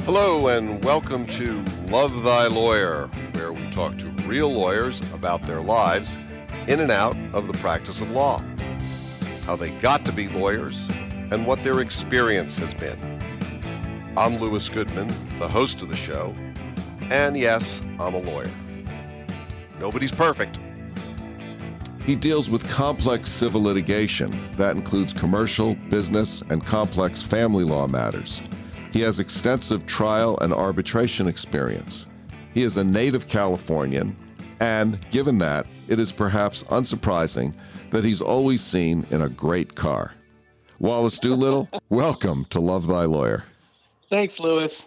Hello and welcome to Love Thy Lawyer, where we talk to real lawyers about their lives in and out of the practice of law, how they got to be lawyers, and what their experience has been. I'm Louis Goodman, the host of the show, and yes, I'm a lawyer. Nobody's perfect. He deals with complex civil litigation. That includes commercial, business, and complex family law matters. He has extensive trial and arbitration experience. He is a native Californian, and given that, it is perhaps unsurprising that he's always seen in a great car. Wallace Doolittle, welcome to Love Thy Lawyer. Thanks, Louis.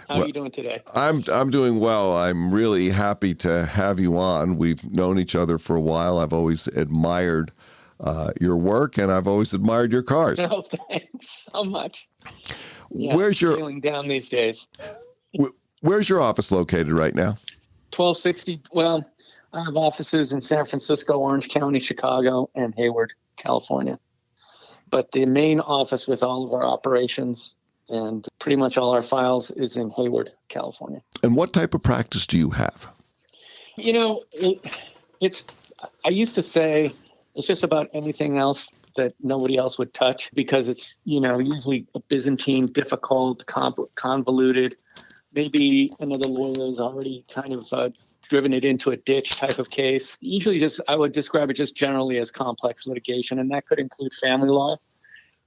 How are you doing today? I'm doing well. I'm really happy to have you on. We've known each other for a while. I've always admired your work, and I've always admired your cars. Oh, thanks so much. Yeah, Where's your feeling down these days? Where's your office located right now? 1260. Well, I have offices in San Francisco, Orange County, Chicago, and Hayward, California. But the main office with all of our operations and pretty much all our files is in Hayward, California. And what type of practice do you have? You know, I used to say it's just about anything else that nobody else would touch because it's, usually a Byzantine, difficult, convoluted. Maybe another lawyer has already kind of driven it into a ditch type of case. Usually I would describe it just generally as complex litigation, and that could include family law.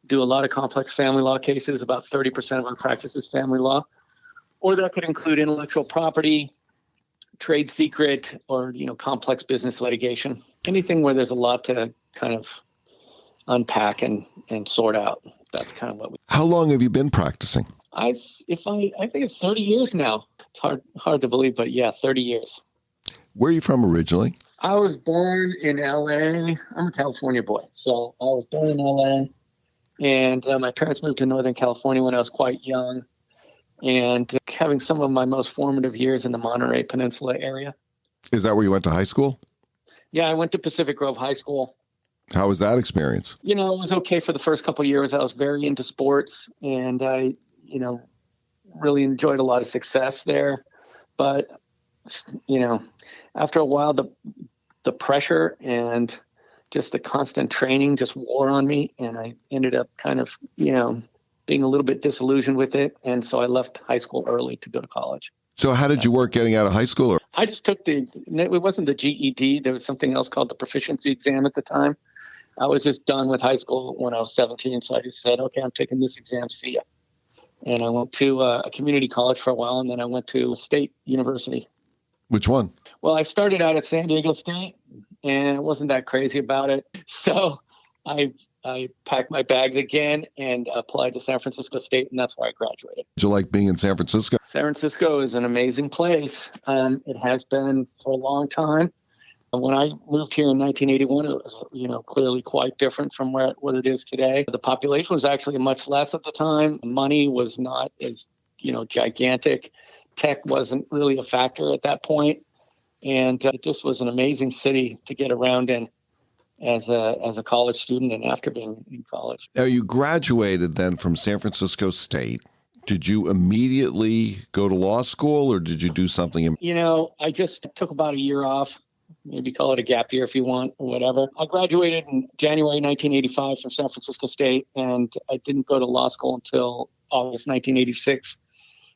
Do a lot of complex family law cases. About 30% of our practice is family law. Or that could include intellectual property, trade secret, or, complex business litigation. Anything where there's a lot to kind of unpack and sort out. That's kind of what we. How long have you been practicing? I think it's 30 years now. It's hard to believe, but yeah, 30 years. Where are you from originally? I was born in LA. I'm a California boy. So I was born in LA, and my parents moved to Northern California when I was quite young, and having some of my most formative years in the Monterey Peninsula area. Is that where you went to high school? Yeah, I went to Pacific Grove High School. How was that experience? It was okay for the first couple of years. I was very into sports, and I, really enjoyed a lot of success there. But, after a while, the pressure and just the constant training just wore on me, and I ended up kind of, being a little bit disillusioned with it. And so I left high school early to go to college. So how did you work getting out of high school? Or? I just took it wasn't the GED. There was something else called the proficiency exam at the time. I was just done with high school when I was 17. So I just said, okay, I'm taking this exam. See ya. And I went to a community college for a while, and then I went to a state university. Which one? Well, I started out at San Diego State, and I wasn't that crazy about it. So I packed my bags again and applied to San Francisco State, and that's where I graduated. Did you like being in San Francisco? San Francisco is an amazing place. It has been for a long time. When I moved here in 1981, it was, clearly quite different from what it is today. The population was actually much less at the time. Money was not as, gigantic. Tech wasn't really a factor at that point. And it just was an amazing city to get around in as a college student and after being in college. Now, you graduated then from San Francisco State. Did you immediately go to law school, or did you do something? I just took about a year off. Maybe call it a gap year if you want, or whatever. I graduated in January 1985 from San Francisco State, and I didn't go to law school until August 1986.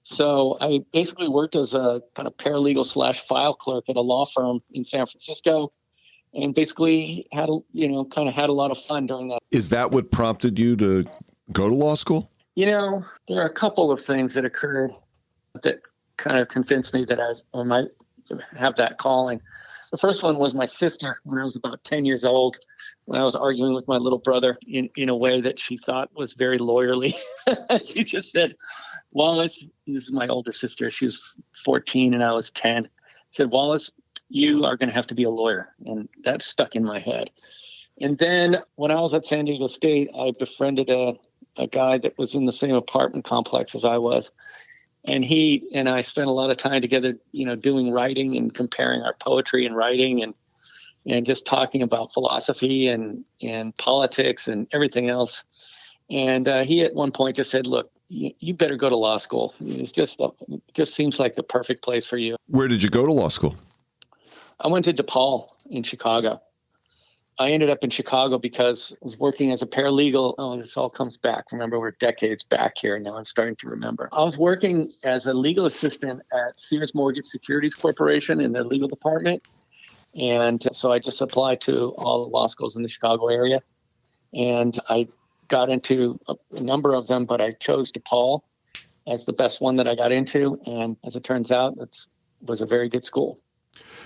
So I basically worked as a kind of paralegal / file clerk at a law firm in San Francisco, and basically had a lot of fun during that. Is that what prompted you to go to law school? There are a couple of things that occurred that kind of convinced me that I might have that calling. The first one was my sister when I was about 10 years old, when I was arguing with my little brother in a way that she thought was very lawyerly. She just said, Wallace, this is my older sister. She was 14 and I was 10. She said, Wallace, you are going to have to be a lawyer. And that stuck in my head. And then when I was at San Diego State, I befriended a guy that was in the same apartment complex as I was. And he and I spent a lot of time together, doing writing and comparing our poetry and writing and just talking about philosophy and politics and everything else. And he at one point just said, look, you better go to law school. It just seems like the perfect place for you. Where did you go to law school? I went to DePaul in Chicago. I ended up in Chicago because I was working as a paralegal. Oh, this all comes back. Remember, we're decades back here. Now I'm starting to remember. I was working as a legal assistant at Sears Securities Corporation in their legal department. And so I just applied to all the law schools in the Chicago area. And I got into a number of them, but I chose DePaul as the best one that I got into. And as it turns out, it was a very good school.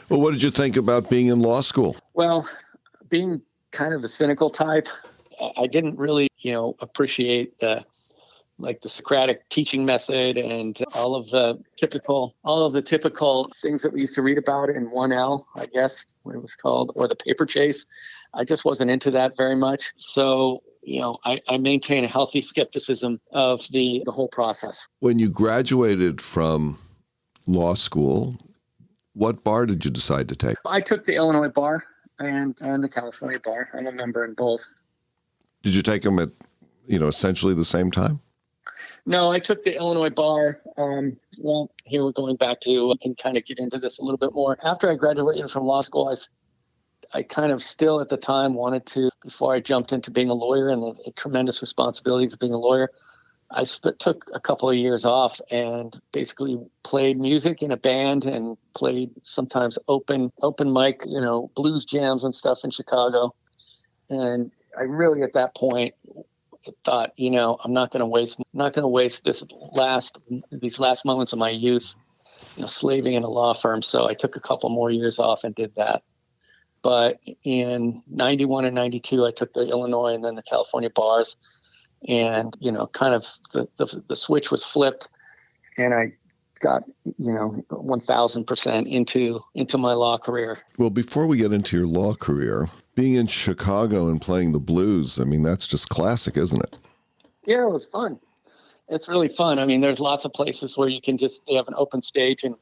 Well, what did you think about being in law school? Well, being kind of the cynical type, I didn't really, appreciate the Socratic teaching method and all of the typical things that we used to read about in 1L, I guess, what it was called, or the paper chase. I just wasn't into that very much. So, I maintain a healthy skepticism of the whole process. When you graduated from law school, what bar did you decide to take? I took the Illinois bar and the California bar. I'm a member in both. Did you take them at, essentially the same time? No, I took the Illinois bar. Well, here we're going back to, I can kind of get into this a little bit more. After I graduated from law school, I kind of still at the time wanted to, before I jumped into being a lawyer and the tremendous responsibilities of being a lawyer, I took a couple of years off and basically played music in a band and played sometimes open mic, blues jams and stuff in Chicago. And I really, at that point, thought, I'm not going to waste these last moments of my youth, slaving in a law firm. So I took a couple more years off and did that. But in 91 and 92, I took the Illinois and then the California bars. And, kind of the switch was flipped and I got, 1,000% into my law career. Well, before we get into your law career, being in Chicago and playing the blues, that's just classic, isn't it? Yeah, it was fun. It's really fun. There's lots of places where you can they have an open stage. And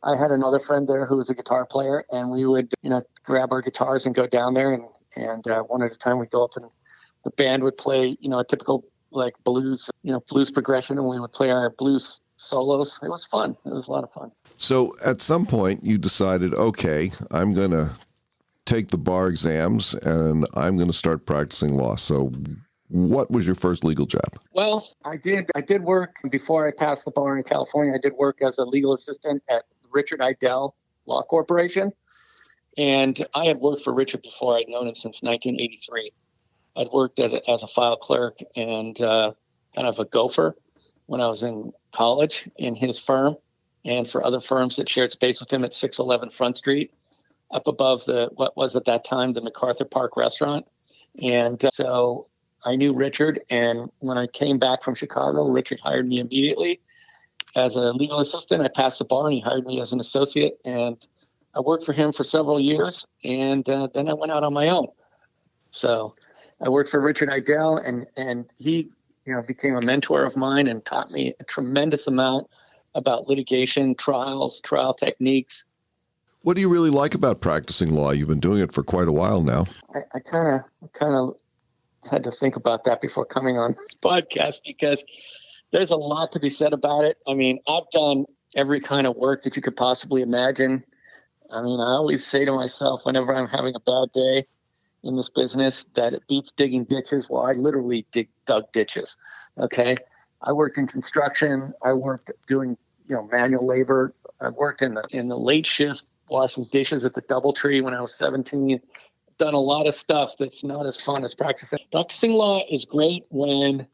I had another friend there who was a guitar player and we would, grab our guitars and go down there and one at a time we'd go up and the band would play, a typical like blues progression, and we would play our blues solos. It was fun. It was a lot of fun. So at some point you decided, okay, I'm going to take the bar exams and I'm going to start practicing law. So what was your first legal job? Well, I did work before I passed the bar in California. I did work as a legal assistant at Richard Idell Law Corporation. And I had worked for Richard before. I'd known him since 1983. I'd worked as a file clerk and kind of a gopher when I was in college in his firm and for other firms that shared space with him at 611 Front Street, up above what was at that time the MacArthur Park restaurant. And so I knew Richard. And when I came back from Chicago, Richard hired me immediately as a legal assistant. I passed the bar and he hired me as an associate. And I worked for him for several years. And then I went out on my own. So I worked for Richard Idell, and he, became a mentor of mine and taught me a tremendous amount about litigation, trials, trial techniques. What do you really like about practicing law? You've been doing it for quite a while now. I kind of had to think about that before coming on this podcast because there's a lot to be said about it. I've done every kind of work that you could possibly imagine. I always say to myself whenever I'm having a bad day in this business that it beats digging ditches. Well, I literally dug ditches. Okay. I worked in construction. I worked doing, manual labor. I worked in the late shift, washing dishes at the DoubleTree when I was 17. Done a lot of stuff that's not as fun as practicing. Practicing law is great when,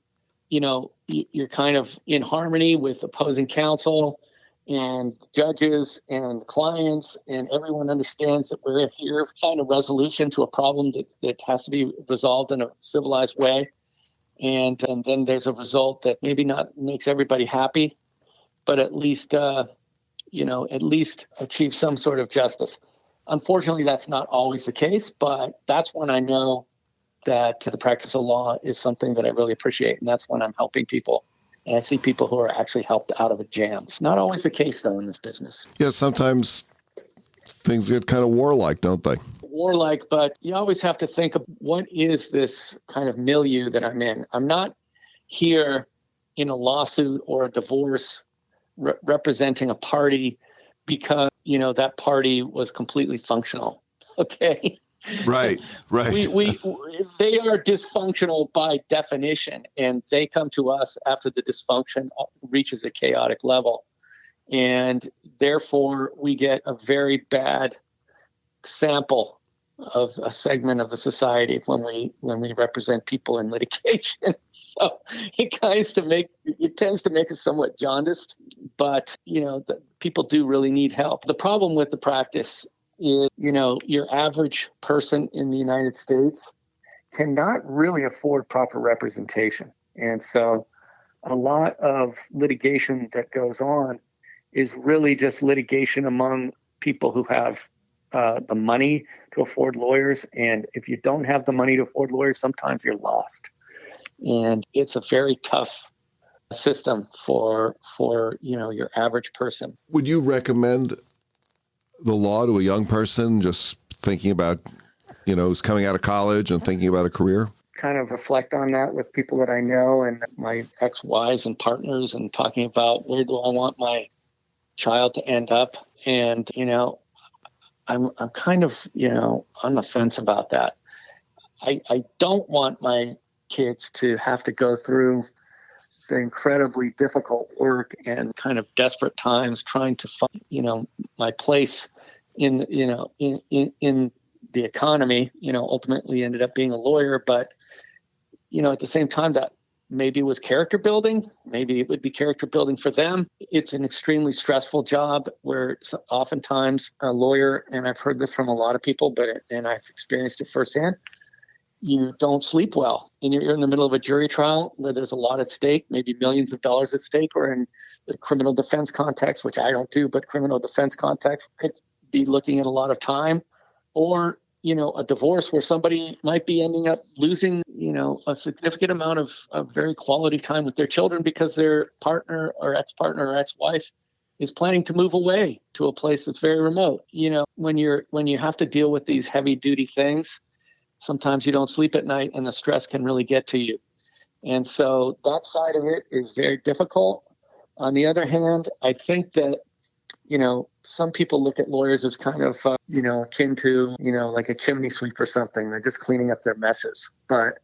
you're kind of in harmony with opposing counsel and judges and clients, and everyone understands that we're here to find a resolution to a problem that has to be resolved in a civilized way. And then there's a result that maybe not makes everybody happy, but at least achieve some sort of justice. Unfortunately, that's not always the case, but that's when I know that the practice of law is something that I really appreciate. And that's when I'm helping people. And I see people who are actually helped out of a jam. It's not always the case, though, in this business. Yeah, sometimes things get kind of warlike, don't they? Warlike, but you always have to think of what is this kind of milieu that I'm in. I'm not here in a lawsuit or a divorce representing a party because, that party was completely functional. Okay. Right. They are dysfunctional by definition, and they come to us after the dysfunction reaches a chaotic level. And therefore, we get a very bad sample of a segment of the society when we represent people in litigation. So it tends to make us somewhat jaundiced, but people do really need help. The problem with the practice is, your average person in the United States cannot really afford proper representation. And so a lot of litigation that goes on is really just litigation among people who have the money to afford lawyers. And if you don't have the money to afford lawyers, sometimes you're lost. And it's a very tough system for your average person. Would you recommend the law to a young person just thinking about, who's coming out of college and thinking about a career? Kind of reflect on that with people that I know and my ex-wives and partners, and talking about where do I want my child to end up. And, I'm kind of, on the fence about that. I don't want my kids to have to go through the incredibly difficult work and kind of desperate times trying to find, my place in the economy. Ultimately ended up being a lawyer, but, at the same time, that maybe it was character building. Maybe it would be character building for them. It's an extremely stressful job where oftentimes a lawyer, and I've heard this from a lot of people, and I've experienced it firsthand, you don't sleep well. And you're in the middle of a jury trial where there's a lot at stake, maybe millions of dollars at stake, or in the criminal defense context, which I don't do, but criminal defense context could be looking at a lot of time. Or a divorce where somebody might be ending up losing, a significant amount of very quality time with their children because their partner or ex-partner or ex-wife is planning to move away to a place that's very remote. When you have to deal with these heavy duty things, sometimes you don't sleep at night and the stress can really get to you. And so that side of it is very difficult. On the other hand, I think that, some people look at lawyers as kind of, akin to, like a chimney sweep or something. They're just cleaning up their messes. But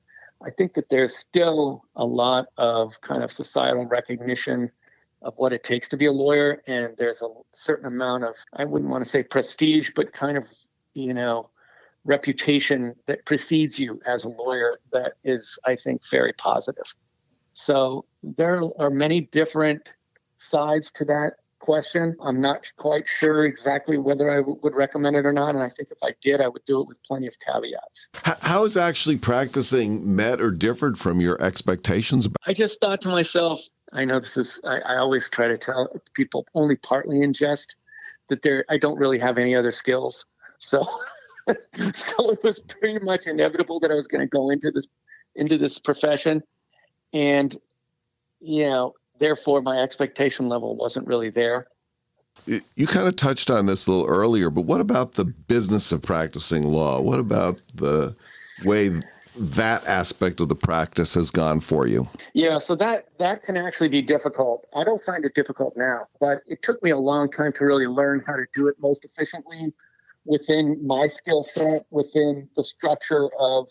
I think that there's still a lot of kind of societal recognition of what it takes to be a lawyer. And there's a certain amount of, I wouldn't want to say prestige, but kind of, reputation that precedes you as a lawyer that is, I think, very positive. So there are many different sides to that question. I'm not quite sure exactly whether I would recommend it or not. And I think if I did, I would do it with plenty of caveats. How is actually practicing met or differed from your expectations? I just thought to myself, I know this is, I always try to tell people only partly in jest that I don't really have any other skills. So it was pretty much inevitable that I was going to go into this profession. And, therefore my expectation level wasn't really there. You kind of touched on this a little earlier, but what about the business of practicing law? What about the way that aspect of the practice has gone for you? Yeah, so that can actually be difficult. I don't find it difficult now, but it took me a long time to really learn how to do it most efficiently within my skill set, within the structure of,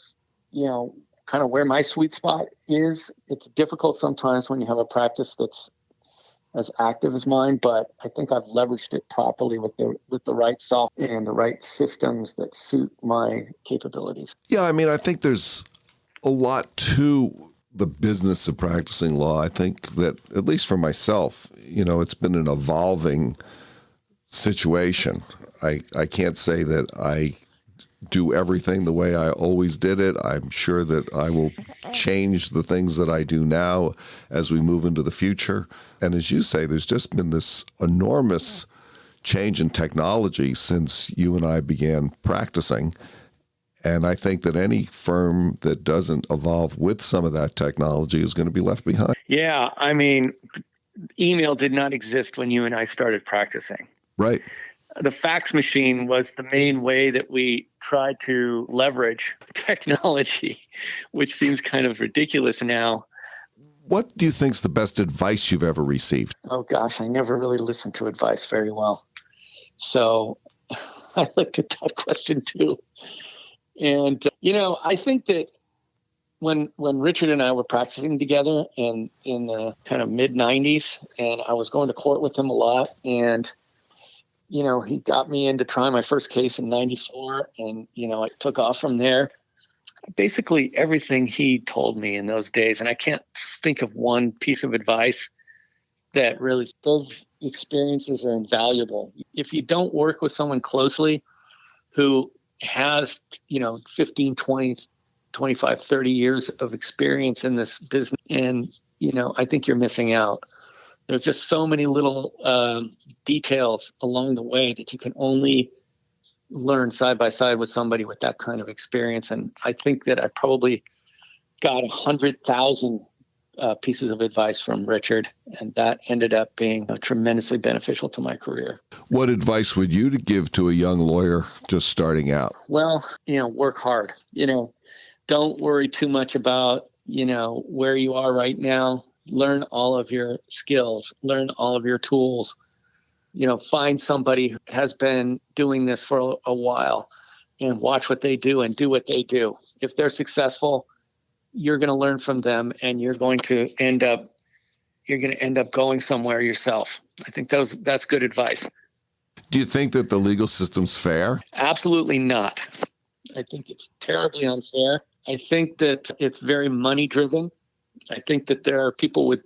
kind of where my sweet spot is. It's difficult sometimes when you have a practice that's as active as mine, but I think I've leveraged it properly with the right software and the right systems that suit my capabilities. Yeah, I think there's a lot to the business of practicing law. I think that, at least for myself, it's been an evolving situation. I can't say that I do everything the way I always did it. I'm sure that I will change the things that I do now as we move into the future. And as you say, there's just been this enormous change in technology since you and I began practicing. And I think that any firm that doesn't evolve with some of that technology is going to be left behind. Yeah, email did not exist when you and I started practicing. Right. The fax machine was the main way that we tried to leverage technology, which seems kind of ridiculous now. What do you think's the best advice you've ever received? Oh, gosh, I never really listened to advice very well. So I looked at that question too. And, I think that when Richard and I were practicing together in the kind of mid 90s, and I was going to court with him a lot, and he got me in to try my first case in 94, and I took off from there. Basically everything he told me in those days, and I can't think of one piece of advice that really, those experiences are invaluable. If you don't work with someone closely who has 15, 20, 25, 30 years of experience in this business, and I think you're missing out. There's just so many little details along the way that you can only learn side by side with somebody with that kind of experience. And I think that I probably got 100,000 pieces of advice from Richard, and that ended up being tremendously beneficial to my career. What advice would you give to a young lawyer just starting out? Well, work hard. Don't worry too much about, where you are right now. Learn all of your skills, learn all of your tools. Find somebody who has been doing this for a while and watch what they do and do what they do. If they're successful, you're going to learn from them, and you're going to end up going somewhere yourself. I think that's good advice. Do you think that the legal system's fair? Absolutely not. I think it's terribly unfair. I think that it's very money driven. I think that there are people with,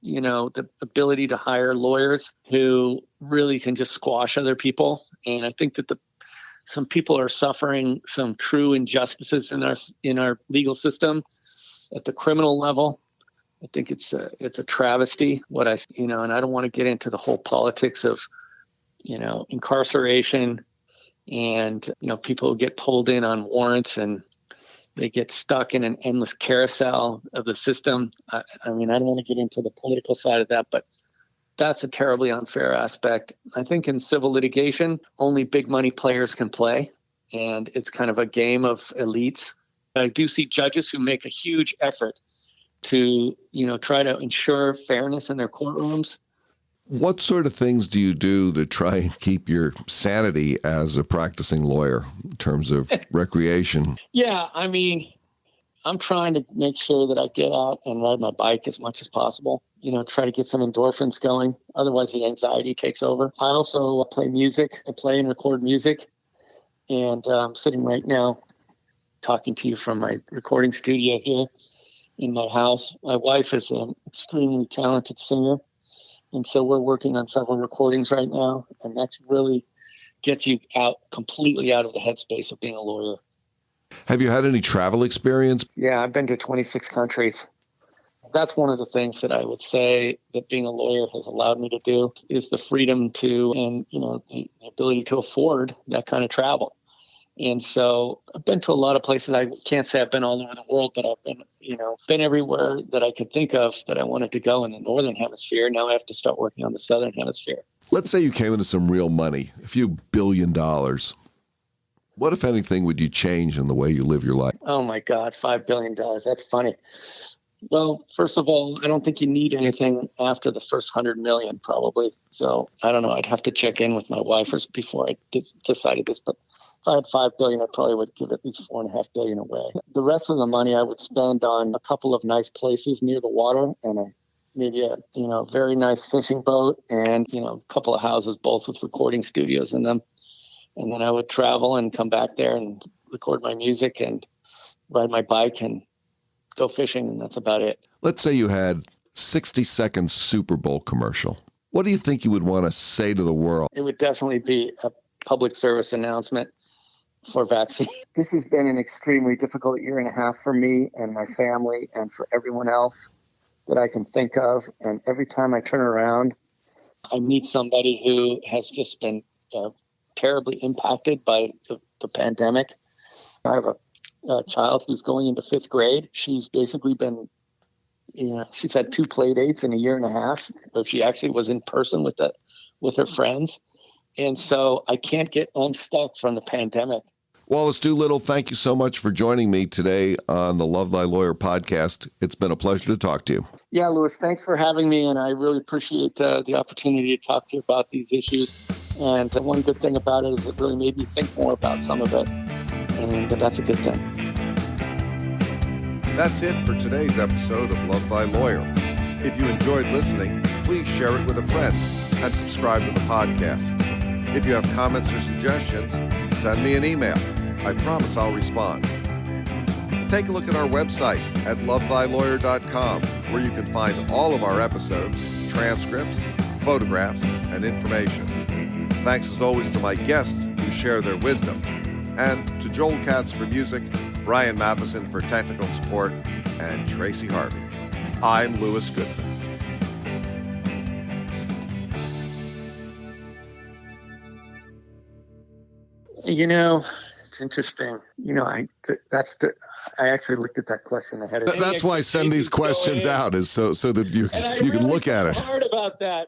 the ability to hire lawyers who really can just squash other people. And I think that some people are suffering some true injustices in our legal system at the criminal level. I think it's a travesty and I don't want to get into the whole politics of, incarceration and, people get pulled in on warrants and they get stuck in an endless carousel of the system. I don't want to get into the political side of that, but that's a terribly unfair aspect. I think in civil litigation, only big money players can play, and it's kind of a game of elites. I do see judges who make a huge effort to, try to ensure fairness in their courtrooms. What sort of things do you do to try and keep your sanity as a practicing lawyer in terms of recreation? Yeah, I'm trying to make sure that I get out and ride my bike as much as possible, try to get some endorphins going. Otherwise, the anxiety takes over. I also play music. I play and record music. And I'm sitting right now talking to you from my recording studio here in my house. My wife is an extremely talented singer. And so we're working on several recordings right now, and that's really gets you completely out of the headspace of being a lawyer. Have you had any travel experience? Yeah, I've been to 26 countries. That's one of the things that I would say that being a lawyer has allowed me to do is the freedom to, and, the ability to afford that kind of travel. And so I've been to a lot of places. I can't say I've been all over the world, but I've been everywhere that I could think of that I wanted to go in the Northern Hemisphere. Now I have to start working on the Southern Hemisphere. Let's say you came into some real money, a few $1 billion. What, if anything, would you change in the way you live your life? Oh, my God, $5 billion. That's funny. Well, first of all, I don't think you need anything after the first 100 million, probably. So I don't know. I'd have to check in with my wife before I decided this. But if I had $5 billion, I probably would give at least $4.5 billion away. The rest of the money I would spend on a couple of nice places near the water, and maybe a very nice fishing boat, and a couple of houses, both with recording studios in them. And then I would travel and come back there and record my music and ride my bike and go fishing, and that's about it. Let's say you had 60-second Super Bowl commercial. What do you think you would want to say to the world? It would definitely be a public service announcement for vaccine. This has been an extremely difficult year and a half for me and my family and for everyone else that I can think of. And every time I turn around, I meet somebody who has just been terribly impacted by the pandemic. I have a child who's going into 5th grade. She's basically been, she's had 2 play dates in a year and a half, where she actually was in person with her friends. And so I can't get unstuck from the pandemic. Wallace Doolittle, thank you so much for joining me today on the Love Thy Lawyer podcast. It's been a pleasure to talk to you. Yeah, Louis, thanks for having me, and I really appreciate the opportunity to talk to you about these issues. And one good thing about it is it really made me think more about some of it, and that's a good thing. That's it for today's episode of Love Thy Lawyer. If you enjoyed listening, please share it with a friend and subscribe to the podcast. If you have comments or suggestions, send me an email. I promise I'll respond. Take a look at our website at lovethlawyer.com, where you can find all of our episodes, transcripts, photographs, and information. Thanks as always to my guests who share their wisdom, and to Joel Katz for music, Brian Matheson for technical support, and Tracy Harvey. I'm Louis Goodman. It's interesting. I actually looked at that question ahead of time. That's why I send these questions out, is so that you can look at it. Hard about that.